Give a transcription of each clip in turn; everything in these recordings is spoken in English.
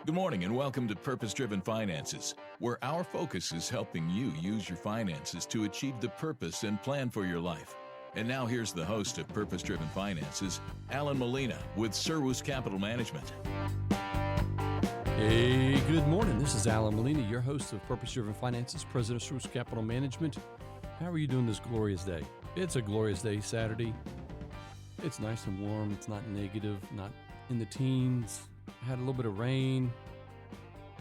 Good morning and welcome to Purpose-Driven Finances, where our focus is helping you use your finances to achieve the purpose and plan for your life. And now here's the host of Purpose-Driven Finances, Alan Molina with Serwus Capital Management. Hey, good morning. This is Alan Molina, your host of Purpose-Driven Finances, president of Serwus Capital Management. How are you doing this glorious day? It's a glorious day, Saturday. It's nice and warm. It's not negative, not in the teens. Had a little bit of rain.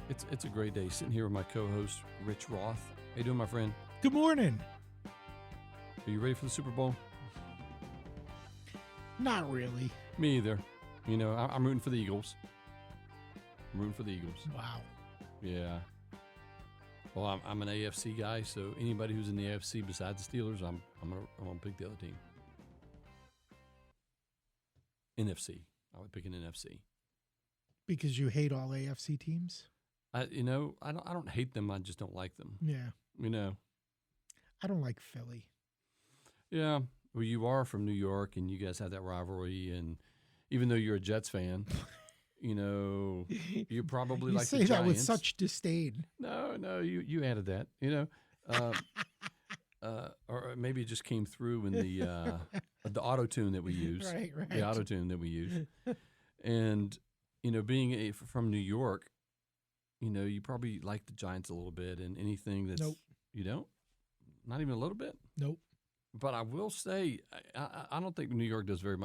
It's a great day. Sitting here with my co-host, Rich Roth. How you doing, my friend? Good morning. Are you ready for the Super Bowl? Not really. Me either. You know, I'm rooting for the Eagles. Wow. Yeah. Well, I'm an AFC guy, so anybody who's in the AFC besides the Steelers, I'm gonna pick the other team. NFC. I would pick an NFC. Because you hate all AFC teams? I don't hate them. I just don't like them. Yeah. You know. I don't like Philly. Yeah. Well, you are from New York, and you guys have that rivalry. And even though you're a Jets fan, you know, you probably like the Giants. You say that with such disdain. No, you added that. You know, or maybe it just came through in the auto tune that we use. Right. The auto tune that we use, and you know, being from New York, you know, you probably like the Giants a little bit, and anything that's Nope. You don't, not even a little bit. Nope. But I will say, I don't think New York does very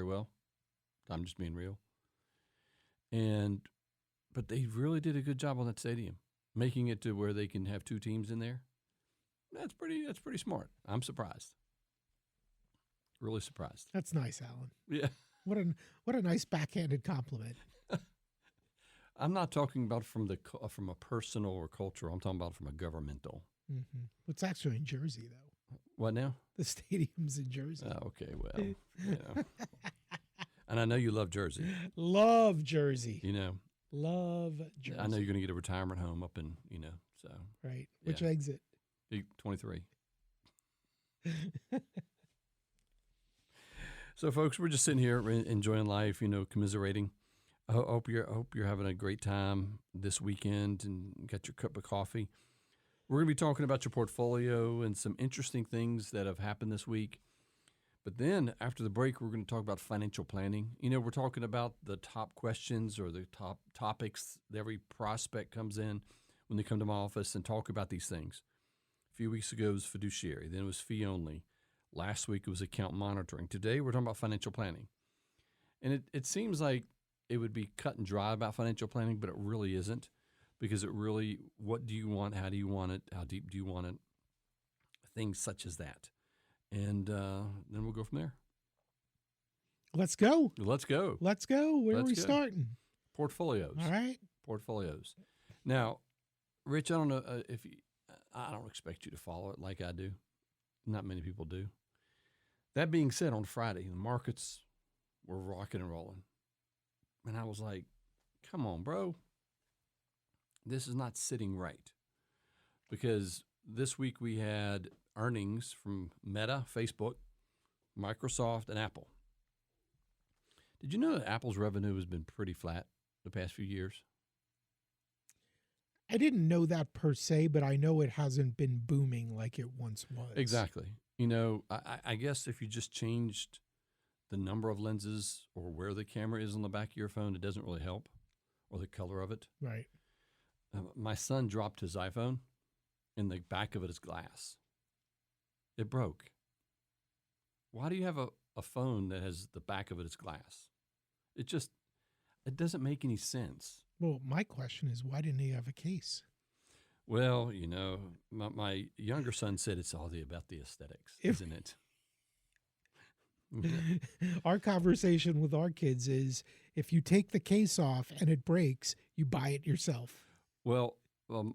well. I'm just being real. But they really did a good job on that stadium, making it to where they can have two teams in there. That's pretty smart. I'm surprised. Really surprised. That's nice, Alan. Yeah. What a nice backhanded compliment. I'm not talking about from a personal or cultural. I'm talking about from a governmental. Mm-hmm. It's actually in Jersey, though. What now? The stadium's in Jersey. Oh, okay, well, you know. And I know you love Jersey. Love Jersey. You know. Love Jersey. I know you're going to get a retirement home up in, you know, so. Right. Yeah. Which exit? 23. So, folks, we're just sitting here enjoying life, you know, commiserating. I hope you're having a great time this weekend and got your cup of coffee. We're going to be talking about your portfolio and some interesting things that have happened this week. But then after the break, we're going to talk about financial planning. You know, we're talking about the top questions or the top topics that every prospect comes in when they come to my office and talk about these things. A few weeks ago it was fiduciary, then it was fee only. Last week it was account monitoring. Today we're talking about financial planning. And it seems like it would be cut and dry about financial planning, but it really isn't, because it really, what do you want? How do you want it? How deep do you want it? Things such as that. And then we'll go from there. Let's go. Where are we starting? Portfolios. All right. Portfolios. Now, Rich, I don't know I don't expect you to follow it like I do. Not many people do. That being said, on Friday, the markets were rocking and rolling. And I was like, come on, bro. This is not sitting right. Because this week we had earnings from Meta, Facebook, Microsoft, and Apple. Did you know that Apple's revenue has been pretty flat the past few years? I didn't know that per se, but I know it hasn't been booming like it once was. Exactly. You know, I guess if you just changed the number of lenses or where the camera is on the back of your phone, it doesn't really help, or the color of it. Right. My son dropped his iPhone, and the back of it is glass. It broke. Why do you have a phone that has the back of it is glass? It doesn't make any sense. Well, my question is, why didn't he have a case? Well, you know, my younger son said it's all about the aesthetics, isn't it? Our conversation with our kids is, if you take the case off and it breaks, you buy it yourself. Well,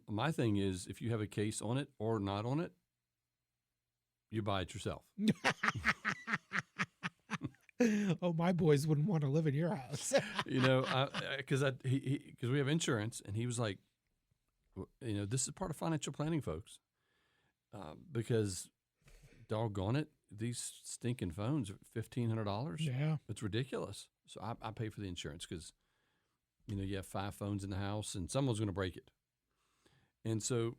my thing is, if you have a case on it or not on it, you buy it yourself. Oh, my boys wouldn't want to live in your house. You know, because we have insurance, and he was like, you know, this is part of financial planning, folks, because doggone it, these stinking phones are $1,500. Yeah. It's ridiculous. So I pay for the insurance because You have 5 phones in the house, and someone's going to break it. And so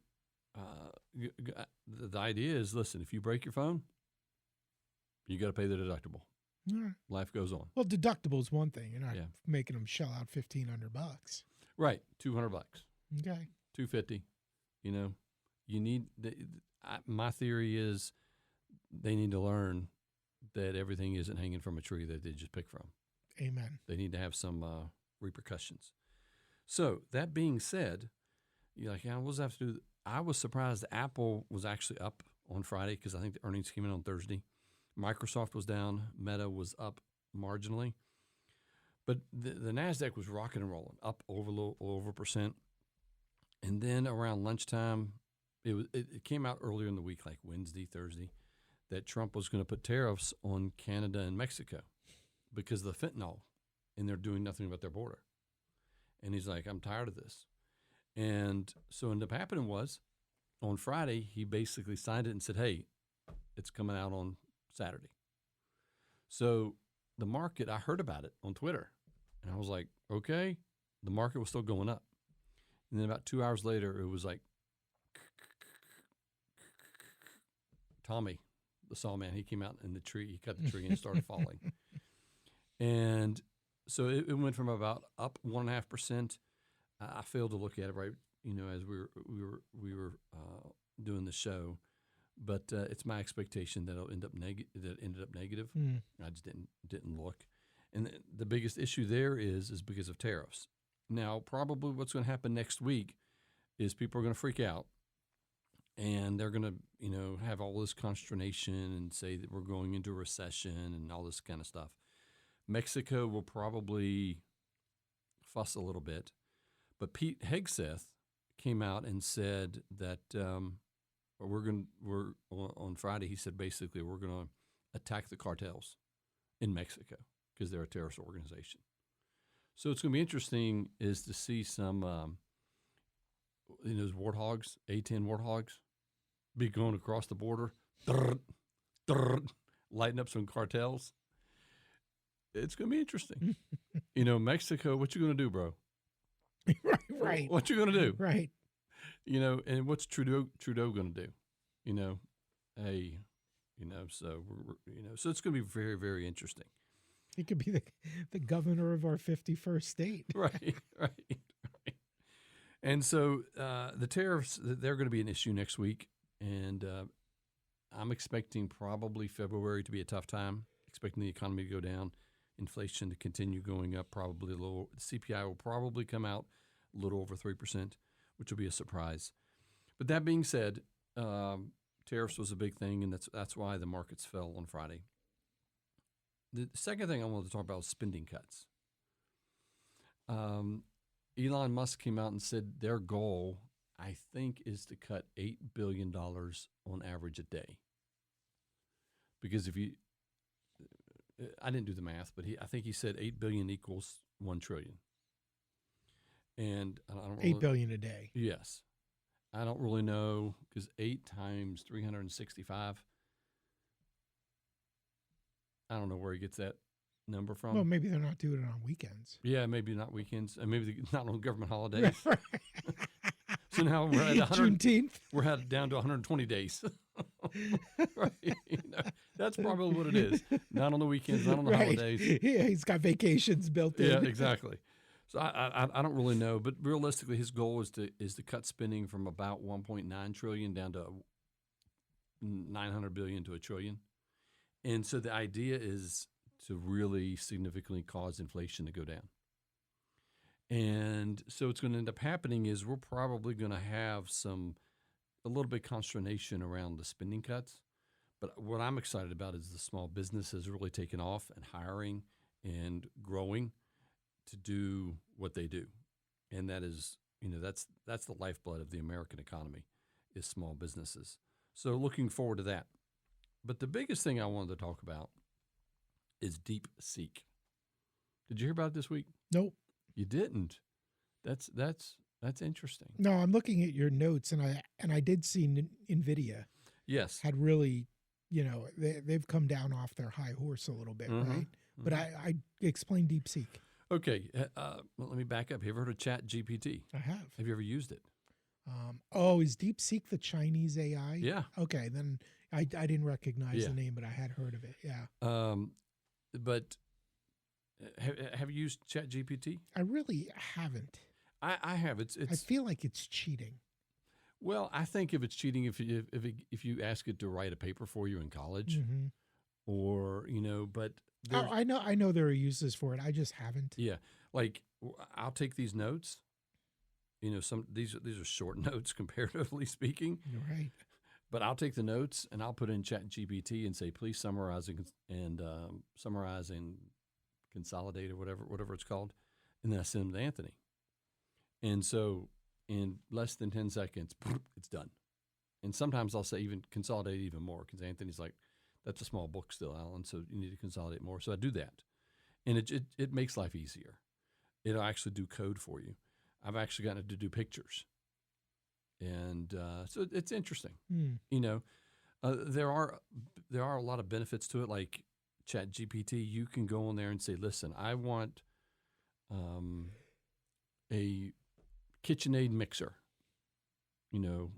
the idea is, listen, if you break your phone, you got to pay the deductible. All right. Life goes on. Well, deductible is one thing. You're not Yeah. making them shell out $1,500. Right, $200, Okay. $250. You need. My theory is they need to learn that everything isn't hanging from a tree that they just pick from. Amen. They need to have some repercussions. So that being said, you're like, what does that have to do? I was surprised Apple was actually up on Friday because I think the earnings came in on Thursday. Microsoft was down. Meta was up marginally. But the NASDAQ was rocking and rolling, up over a little over %. And then around lunchtime, it came out earlier in the week, like Wednesday, Thursday, that Trump was going to put tariffs on Canada and Mexico because of the fentanyl, and they're doing nothing about their border. And he's like, I'm tired of this. And so what ended up happening was, on Friday, he basically signed it and said, hey, it's coming out on Saturday. So the market, I heard about it on Twitter, and I was like, okay. The market was still going up. And then about 2 hours later, it was like, Tommy, the sawman, he came out in the tree, he cut the tree, and it started falling. And so it went from about up 1.5%. I failed to look at it, right, as we were doing the show. But it's my expectation that it'll end up that it ended up negative. I just didn't look. And the biggest issue there is because of tariffs. Now, probably what's going to happen next week is people are going to freak out, and they're going to have all this consternation and say that we're going into a recession and all this kind of stuff. Mexico will probably fuss a little bit, but Pete Hegseth came out and said that we're on Friday. He said basically we're going to attack the cartels in Mexico because they're a terrorist organization. So it's going to be interesting is to see some those warthogs, A-10 warthogs, be going across the border, lighting up some cartels. It's going to be interesting. Mexico, what you going to do, bro? Right. What you going to do? Right. And what's Trudeau going to do? Hey, so so it's going to be very, very interesting. He could be the governor of our 51st state. Right. And so the tariffs, they're going to be an issue next week. And I'm expecting probably February to be a tough time, expecting the economy to go down, inflation to continue going up, probably a little. The CPI will probably come out a little over 3%, which will be a surprise. But that being said, tariffs was a big thing, and that's why the markets fell on Friday. The second thing I wanted to talk about was spending cuts. Elon Musk came out and said their goal, I think, is to cut $8 billion on average a day. Because I didn't do the math, but I think he said 8 billion equals 1 trillion. And I don't really, 8 billion a day. Yes. I don't really know because 8 times 365. I don't know where he gets that number from. Well, maybe they're not doing it on weekends. Yeah, maybe not weekends, and maybe not on government holidays. So now we're at Juneteenth. We're down to 120 days. Right? That's probably what it is. Not on the weekends, not on the holidays. Yeah, he's got vacations built in. Yeah, exactly. So I don't really know, but realistically, his goal is to cut spending from about 1.9 trillion down to 900 billion to $1 trillion. And so the idea is to really significantly cause inflation to go down. And so what's going to end up happening is we're probably going to have a little bit of consternation around the spending cuts. But what I'm excited about is the small businesses really taking off and hiring and growing to do what they do. And that is, that's the lifeblood of the American economy is small businesses. So looking forward to that. But the biggest thing I wanted to talk about is DeepSeek. Did you hear about it this week? Nope. You didn't. That's interesting. No, I'm looking at your notes, and I did see NVIDIA. Yes. Had really, they've come down off their high horse a little bit, right? But I explained DeepSeek. Okay, well, let me back up. Have you ever heard of Chat GPT? I have. Have you ever used it? Is DeepSeek the Chinese AI? Yeah. Okay, then I didn't recognize Yeah. the name, but I had heard of it. Yeah. But have you used Chat GPT? I really haven't. I have. It's I feel like it's cheating. well, I think if it's cheating, if you ask it to write a paper for you in college, Mhm. or but Oh, I know there are uses for it. I just haven't. yeah, like I'll take these notes. Some these are short notes comparatively speaking, You're right. but I'll take the notes and I'll put in Chat GPT and say, please summarize and summarize and consolidate or whatever it's called, and then I send them to Anthony. And so in less than 10 seconds, it's done. And sometimes I'll say even consolidate even more because Anthony's like, that's a small book still, Alan, so you need to consolidate more. So I do that. And it makes life easier. It'll actually do code for you. I've actually gotten it to do pictures. And so it's interesting. There are a lot of benefits to it, like Chat GPT. You can go in there and say, listen, I want a KitchenAid mixer. You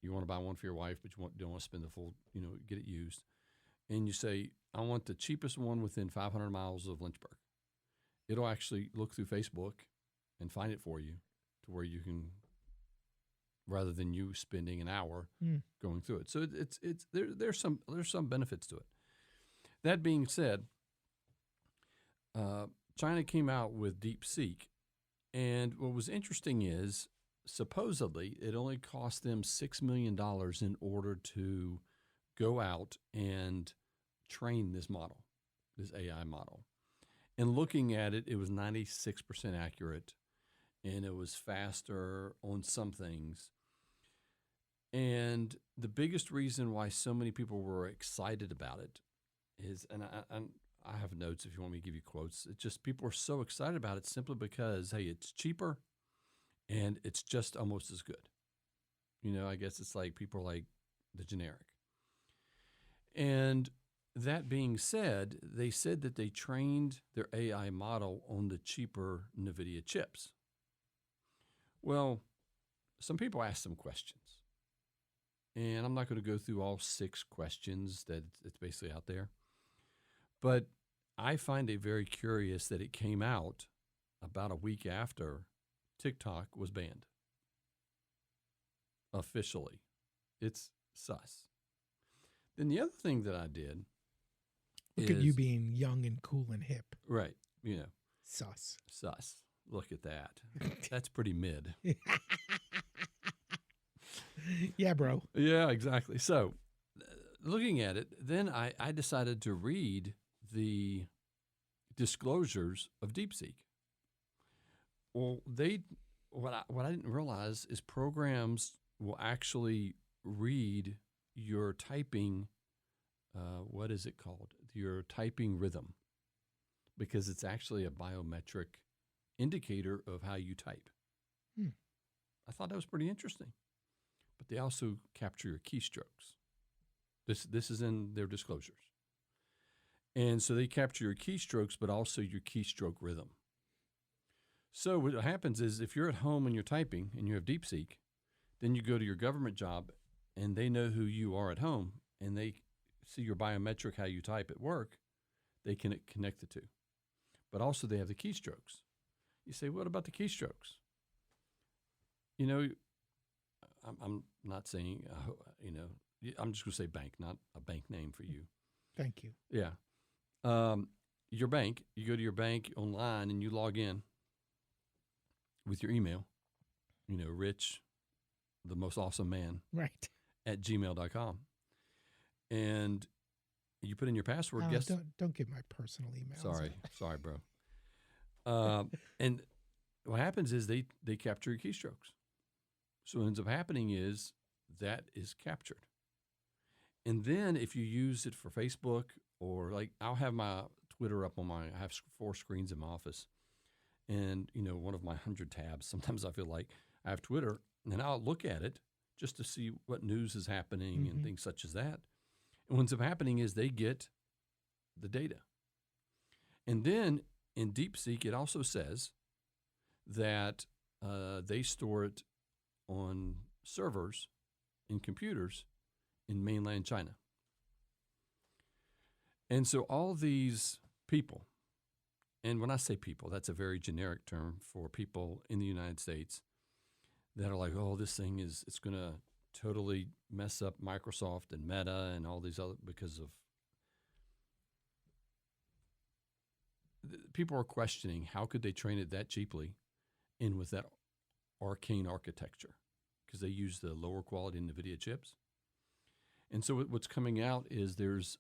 want to buy one for your wife, but you don't want to spend the full, get it used. And you say, I want the cheapest one within 500 miles of Lynchburg. It'll actually look through Facebook and find it for you to where you can, rather than you spending an hour going through it. So there's some benefits to it. That being said, China came out with DeepSeek, and what was interesting is supposedly it only cost them $6 million in order to go out and train this model, this AI model. And looking at it, it was 96% accurate, and it was faster on some things. And the biggest reason why so many people were excited about it is, and I have notes if you want me to give you quotes, it's just people are so excited about it simply because, hey, it's cheaper and it's just almost as good. I guess it's like people are like the generic. And that being said, they said that they trained their AI model on the cheaper NVIDIA chips. Well, some people asked some questions. And I'm not going to go through all 6 questions that it's basically out there. But I find it very curious that it came out about a week after TikTok was banned. Officially. It's sus. Then the other thing that I did Look at you being young and cool and hip. Right. Sus. Look at that. That's pretty mid. Yeah, bro. Yeah, exactly. So looking at it, then I decided to read the disclosures of DeepSeek. Well, what I didn't realize is programs will actually read your typing, what is it called? Your typing rhythm, because it's actually a biometric indicator of how you type. I thought that was pretty interesting. But they also capture your keystrokes. This is in their disclosures. And so they capture your keystrokes, but also your keystroke rhythm. So what happens is if you're at home and you're typing and you have DeepSeek, then you go to your government job and they know who you are at home and they see your biometric, how you type at work, they can connect the two. But also they have the keystrokes. You say, what about the keystrokes? I'm not saying, I'm just going to say bank, not a bank name for you. Thank you. Yeah. Your bank, you go to your bank online and you log in with your email, Rich, the most awesome man, right, at gmail.com. And you put in your password. Guess don't give my personal email. Sorry, bro. And what happens is they capture your keystrokes. So what ends up happening is that is captured. And then if you use it for Facebook or like I'll have my Twitter up I have 4 screens in my office. And, one of my 100 tabs, sometimes I feel like I have Twitter and I'll look at it just to see what news is happening and things such as that. And what ends up happening is they get the data. And then in DeepSeek, it also says that they store it on servers in computers in mainland China. And so all these people, and when I say people, that's a very generic term for people in the United States that are like, oh, this thing it's going to totally mess up Microsoft and Meta and all these other, because of people are questioning how could they train it that cheaply and with that arcane architecture, because they use the lower quality NVIDIA chips. And so what's coming out is there's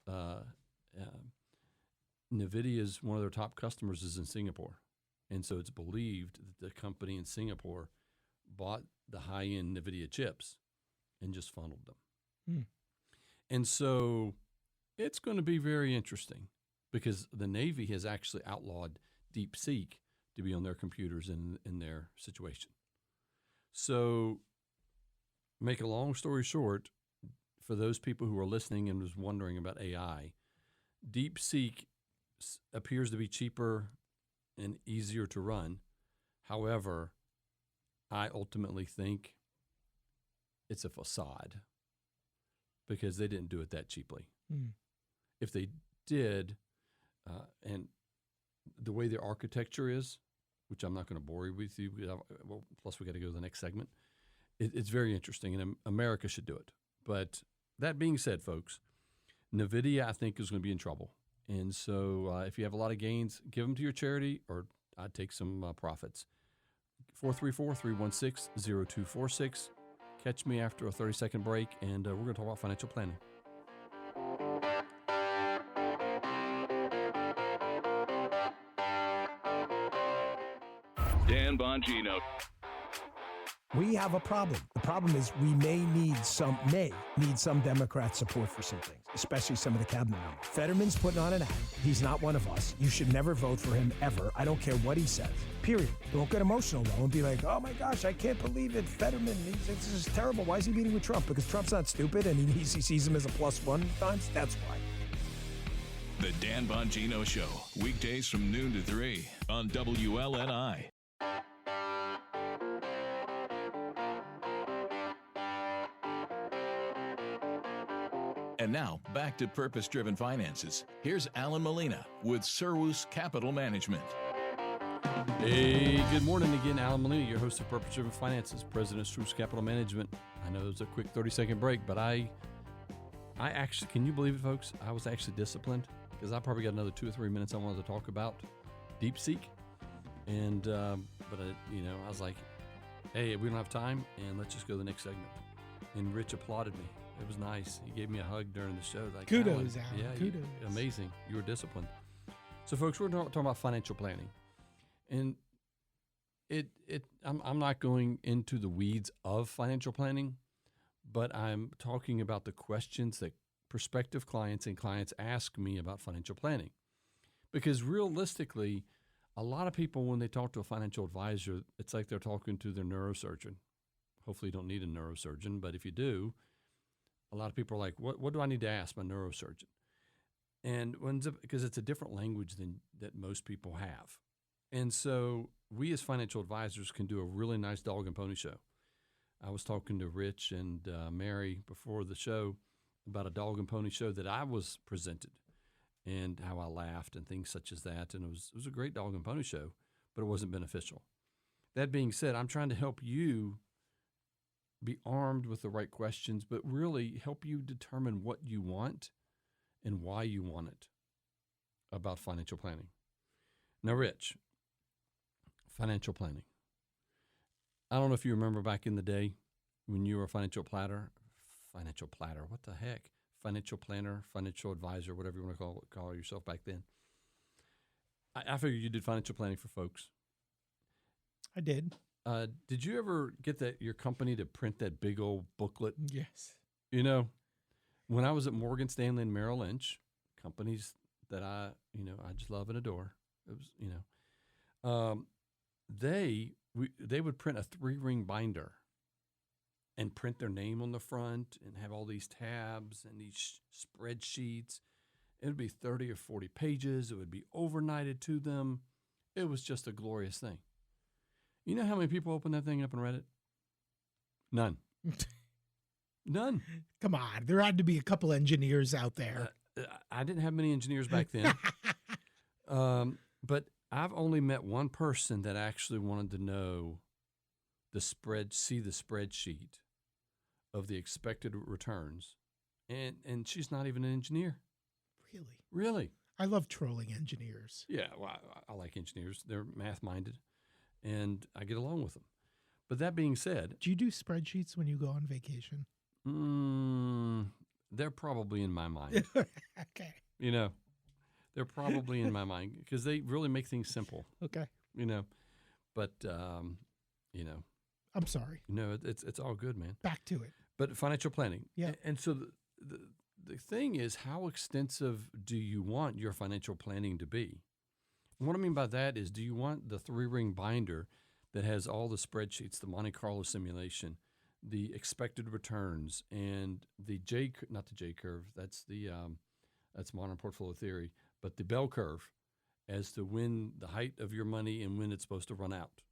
NVIDIA's one of their top customers is in Singapore. And so it's believed that the company in Singapore bought the high-end NVIDIA chips and just funneled them. And so it's going to be very interesting because the Navy has actually outlawed DeepSeek to be on their computers in their situation. So make a long story short, for those people who are listening and was wondering about AI, DeepSeek appears to be cheaper and easier to run. However, I ultimately think it's a facade because they didn't do it that cheaply. If they did, and the way their architecture is, which I'm not going to bore you with you, plus we got to go to the next segment, it's very interesting, and America should do it. But that being said, folks, NVIDIA, I think, is going to be in trouble. And so if you have a lot of gains, give them to your charity, or I'd take some profits. 434-316-0246. Catch me after a 30-second break, and we're going to talk about financial planning. Dan Bongino. We have a problem. The problem is we may need some Democrat support for some things, especially some of the cabinet members. Fetterman's putting on an act. He's not one of us. You should never vote for him ever. I don't care what he says. Period. Don't get emotional, though, and be like, oh, my gosh, I can't believe it. Fetterman, this is terrible. Why is he meeting with Trump? Because Trump's not stupid, and he sees him as a +1 times. That's why. The Dan Bongino Show, weekdays from noon to 3 on WLNI. And now, back to Purpose-Driven Finances. Here's Alan Molina with Serwus Capital Management. Hey, good morning again. Alan Molina, your host of Purpose-Driven Finances, president of Serwus Capital Management. I know it was a quick 30-second break, but I actually, can you believe it, folks? I was actually disciplined because I probably got another 2 or 3 minutes I wanted to talk about DeepSeek. And, but I was like, hey, we don't have time, and let's just go to the next segment. And Rich applauded me. It was nice. He gave me a hug during the show. Like, kudos, Alan. Yeah, kudos. Amazing. You were disciplined. So, folks, we're talking about financial planning, and I'm not going into the weeds of financial planning, but I'm talking about the questions that prospective clients and clients ask me about financial planning, because realistically, a lot of people, when they talk to a financial advisor, it's like they're talking to their neurosurgeon. Hopefully, you don't need a neurosurgeon, but if you do, a lot of people are like, what do I need to ask my neurosurgeon? And because it's a different language than that most people have. And so we as financial advisors can do a really nice dog and pony show. I was talking to Rich and Mary before the show about a dog and pony show that I was presented and how I laughed and things such as that. And it was a great dog and pony show, but it wasn't beneficial. That being said, I'm trying to help you be armed with the right questions, but really help you determine what you want and why you want it about financial planning. Now, Rich, financial planning. I don't know if you remember back in the day when you were a financial planner, what the heck? Financial planner, financial advisor, whatever you want to call yourself back then. I figured you did financial planning for folks. I did. Did you ever get your company to print that big old booklet? Yes. When I was at Morgan Stanley and Merrill Lynch, companies that I just love and adore, it was, they would print a 3-ring binder and print their name on the front and have all these tabs and these spreadsheets. It would be 30 or 40 pages. It would be overnighted to them. It was just a glorious thing. You know how many people opened that thing up and read it? None. None. Come on, there had to be a couple engineers out there. I didn't have many engineers back then. But I've only met one person that actually wanted to know see the spreadsheet of the expected returns. And she's not even an engineer. Really? Really? I love trolling engineers. Yeah, well, I like engineers. They're math-minded, and I get along with them. But that being said... Do you do spreadsheets when you go on vacation? They're probably in my mind. Okay. You know, they're probably in my mind because they really make things simple. Okay. You know, but, you know... I'm sorry. No, it's all good, man. Back to it. But financial planning. Yeah. And so the thing is, how extensive do you want your financial planning to be? And what I mean by that is, do you want the 3-ring binder that has all the spreadsheets, the Monte Carlo simulation, the expected returns, and the not the J curve, that's modern portfolio theory, but the bell curve as to when the height of your money and when it's supposed to run out?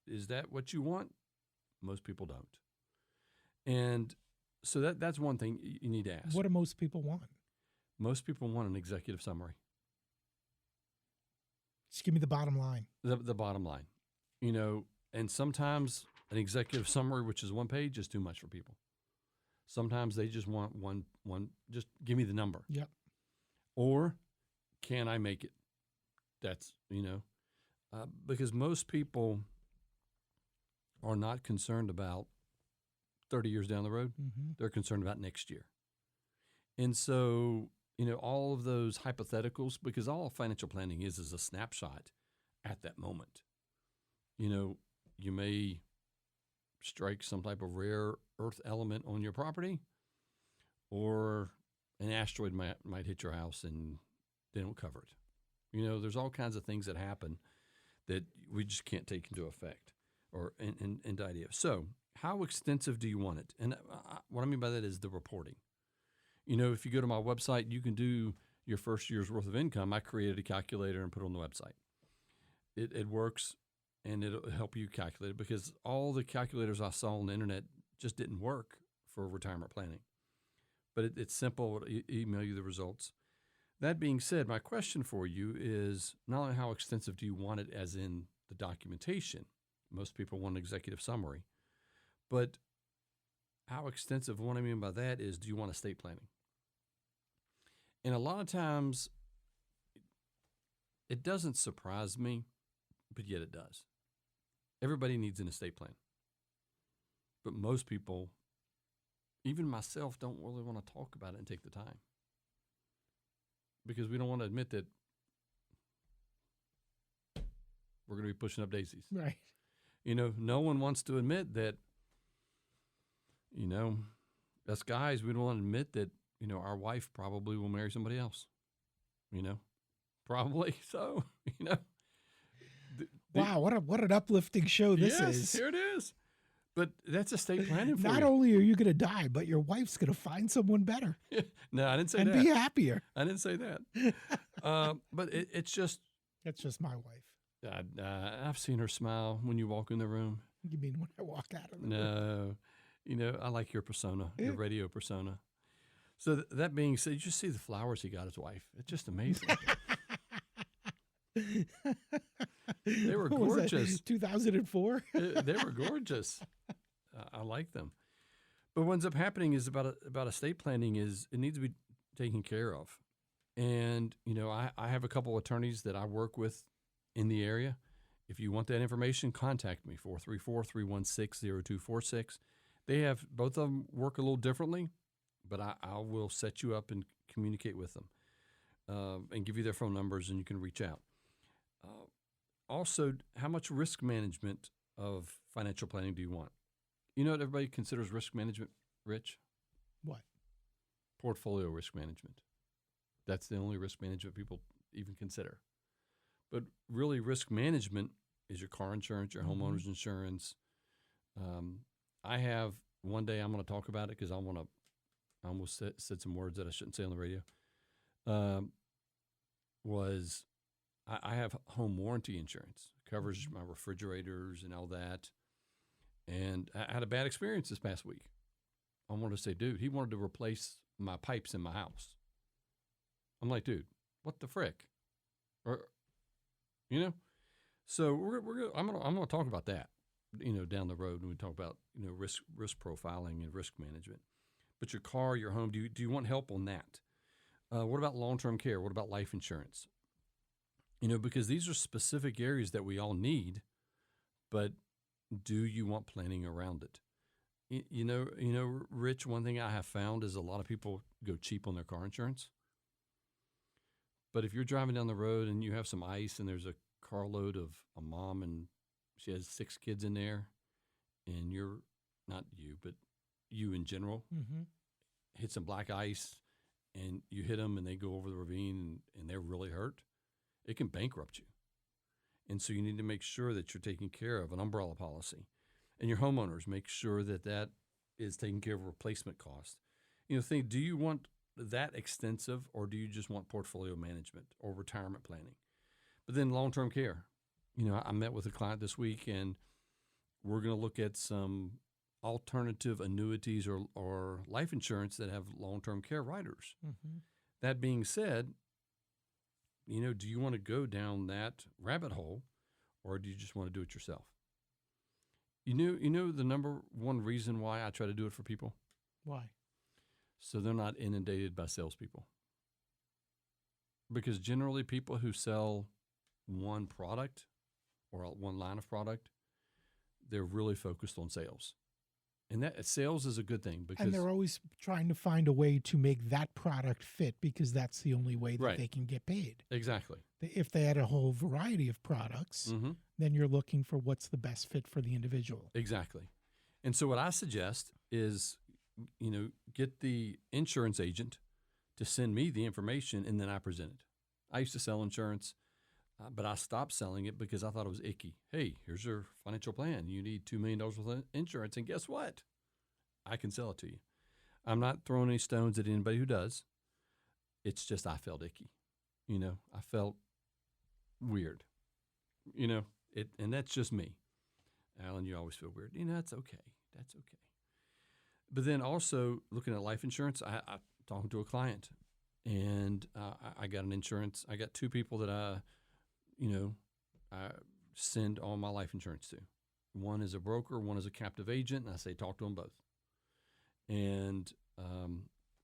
Is that what you want? Most people don't. And so that's one thing you need to ask. What do most people want? Most people want an executive summary. Just give me the bottom line. The bottom line. You know, and sometimes an executive summary, which is 1 page, is too much for people. Sometimes they just want one just give me the number. Yep. Or can I make it? That's, because most people are not concerned about 30 years down the road. Mm-hmm. They're concerned about next year. And so, all of those hypotheticals, because all financial planning is a snapshot at that moment. You may strike some type of rare earth element on your property, or an asteroid might hit your house and they don't cover it. There's all kinds of things that happen that we just can't take into effect or into idea. So how extensive do you want it? And what I mean by that is the reporting. If you go to my website, you can do your first year's worth of income. I created a calculator and put it on the website. It works, and it'll help you calculate it, because all the calculators I saw on the internet just didn't work for retirement planning. But it's simple. It'll email you the results. That being said, my question for you is not only how extensive do you want it as in the documentation. Most people want an executive summary. But how extensive, what I mean by that is, do you want estate planning? And a lot of times, it doesn't surprise me, but yet it does. Everybody needs an estate plan. But most people, even myself, don't really want to talk about it and take the time. Because we don't want to admit that we're going to be pushing up daisies. Right. No one wants to admit that, us guys, we don't want to admit that, our wife probably will marry somebody else. Probably so, Wow, what an uplifting show this yes, is. Here it is. But that's estate planning for Not you. only are you going to die, but your wife's going to find someone better. No, I didn't say and that. be happier. I didn't say that. But it's just... That's just my wife. I've seen her smile when you walk in the room. You mean when I walk out of the room? No. I like your persona, your radio persona. So that being said, you just see the flowers he got his wife. It's just amazing. They were gorgeous. 2004? They were gorgeous. I like them. But what ends up happening is about estate planning is it needs to be taken care of. And, I have a couple attorneys that I work with in the area. If you want that information, contact me, 434-316-0246. Both of them work a little differently, but I will set you up and communicate with them and give you their phone numbers, and you can reach out. Also, how much risk management of financial planning do you want? You know what everybody considers risk management, Rich? What? Portfolio risk management. That's the only risk management people even consider. But really, risk management is your car insurance, your homeowner's insurance. I have, one day I'm going to talk about it because I almost said some words that I shouldn't say on the radio, was I have home warranty insurance, covers my refrigerators and all that. And I had a bad experience this past week. I wanted to say, dude, he wanted to replace my pipes in my house. I'm like, dude, what the frick? Or, so I'm gonna talk about that, down the road when we talk about risk profiling and risk management. But your car, your home, do you want help on that? What about long-term care? What about life insurance? Because these are specific areas that we all need, but do you want planning around it? Rich, one thing I have found is a lot of people go cheap on their car insurance. But if you're driving down the road and you have some ice and there's a carload of a mom and she has 6 kids in there, and you're not you, but you in general, hit some black ice and you hit them and they go over the ravine and they're really hurt, it can bankrupt you. And so you need to make sure that you're taking care of an umbrella policy. And your homeowners, make sure that is taking care of replacement costs. Think, do you want that extensive, or do you just want portfolio management or retirement planning? But then long-term care. I met with a client this week, and we're going to look at some alternative annuities or life insurance that have long-term care riders. That being said, do you want to go down that rabbit hole, or do you just want to do it yourself? The number one reason why I try to do it for people? Why? So they're not inundated by salespeople. Because generally people who sell one product or one line of product, they're really focused on sales. And that sales is a good thing, because and they're always trying to find a way to make that product fit, because that's the only way that they can get paid. Exactly. If they had a whole variety of products, then you're looking for what's the best fit for the individual. Exactly. And so what I suggest is, get the insurance agent to send me the information, and then I present it. I used to sell insurance, but I stopped selling it because I thought it was icky. Hey, here's your financial plan. You need $2 million worth of insurance, and guess what? I can sell it to you. I'm not throwing any stones at anybody who does. It's just I felt icky. I felt weird. And that's just me. Alan, you always feel weird. That's okay. That's okay. But then also looking at life insurance, I talking to a client, and I got an insurance. I got 2 people that I send all my life insurance to. One is a broker, one is a captive agent, and I say talk to them both. And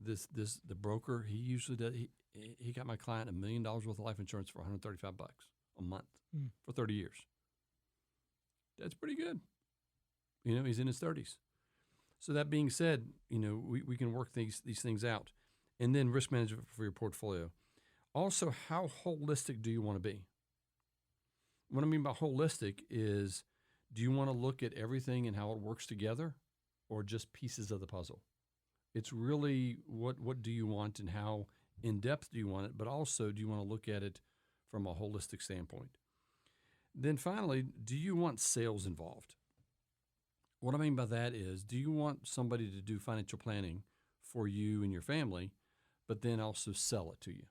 the broker, he usually does. He got my client $1 million worth of life insurance for $135 a month for 30 years. That's pretty good. He's in his 30s. So that being said, we can work these things out. And then risk management for your portfolio. Also, how holistic do you want to be? What I mean by holistic is, do you want to look at everything and how it works together, or just pieces of the puzzle? It's really what do you want and how in-depth do you want it, but also do you want to look at it from a holistic standpoint? Then finally, do you want sales involved? What I mean by that is, do you want somebody to do financial planning for you and your family, but then also sell it to you?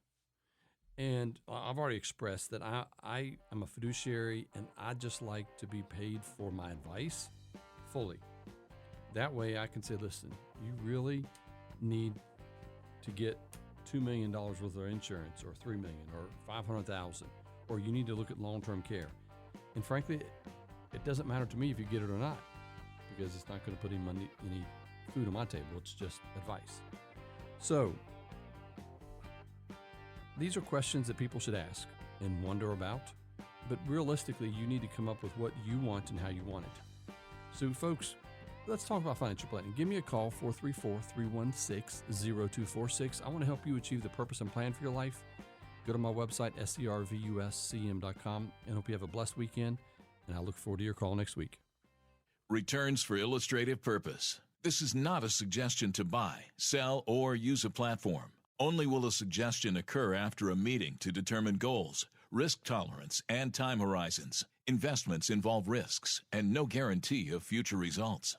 And I've already expressed that I am a fiduciary, and I just like to be paid for my advice fully. That way I can say, listen, you really need to get $2 million worth of insurance, or $3 million, or $500,000, or you need to look at long-term care. And frankly, it doesn't matter to me if you get it or not, because it's not going to put any food on my table. It's just advice. So these are questions that people should ask and wonder about, but realistically, you need to come up with what you want and how you want it. So folks, let's talk about financial planning. Give me a call, 434-316-0246. I want to help you achieve the purpose and plan for your life. Go to my website, servuscm.com, and hope you have a blessed weekend, and I look forward to your call next week. Returns for illustrative purpose. This is not a suggestion to buy, sell, or use a platform. Only will a suggestion occur after a meeting to determine goals, risk tolerance, and time horizons. Investments involve risks and no guarantee of future results.